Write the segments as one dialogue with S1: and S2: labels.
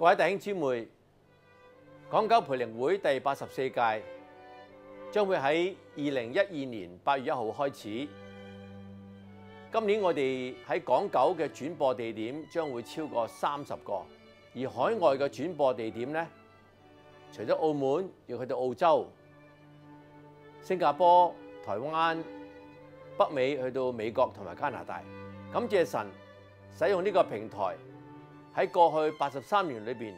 S1: 各位弟兄姊妹，港九培靈會第84屆將會喺2012年8月1號開始。今年我哋喺港九嘅轉播地點將會超過30個，而海外嘅轉播地點呢，除咗澳門，要去到澳洲、新加坡、台灣、北美，去到美國同埋加拿大。感謝神使用呢個平台，喺過去83年裏邊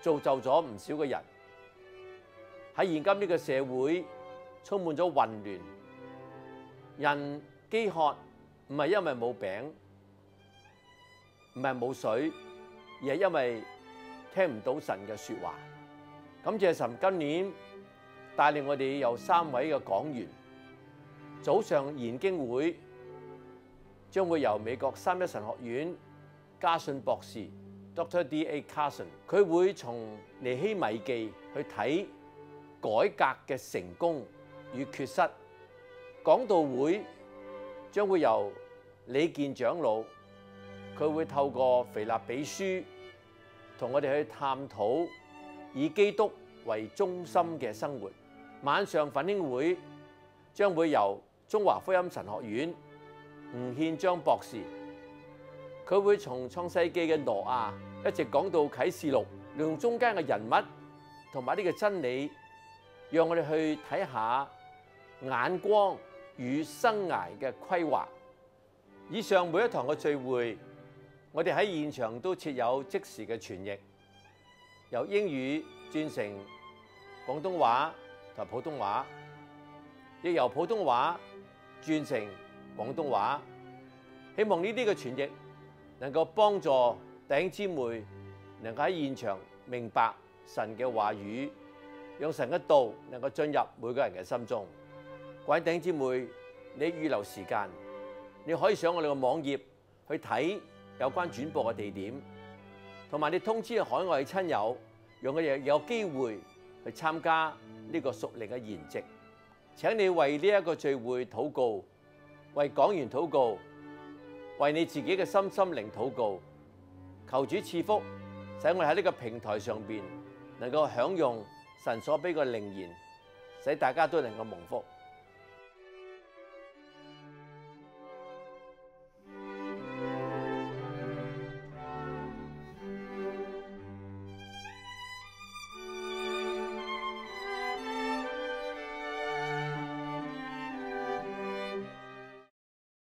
S1: 造就咗唔少嘅人。喺現今呢個社會充滿咗混亂，人飢渴唔係因為冇餅，唔係冇水，而係因為聽唔到神嘅說話。感謝神今年帶領我哋有3位嘅講員，早上研經會將會由美國三一神學院嘉信博士 Dr. D.A. Carson， 佢會從尼希米記去睇改革嘅成功與缺失。講道會將會由李健長老，佢會透過腓立比書同我哋去探討以基督為中心嘅生活。晚上奮興會將會由中華福音神學院吳憲章博士，佢會從創世記嘅挪亞一直講到啟示錄，利用中間嘅人物同埋呢個真理，讓我哋去睇下眼光與生涯嘅規劃。以上每一堂嘅聚會，我哋喺現場都設有即時嘅傳譯，由英語轉成廣東話同普通話，亦由普通話轉成廣東話。希望呢啲嘅傳譯能夠幫助弟兄姊妹能夠喺現場明白神嘅話語，讓神嘅道能夠進入每個人嘅心中。各位弟兄姊妹，你預留時間，你可以上我哋嘅網頁去睇有關轉播嘅地點，同埋你通知海外嘅親友，讓佢哋有機會去參加呢個屬靈嘅筵席。請你為呢一個聚會禱告，為講員禱告，為你自己嘅心靈禱告。求主賜福，使我哋喺呢個平台上邊能夠享用神所俾嘅靈言，使大家都能夠蒙福。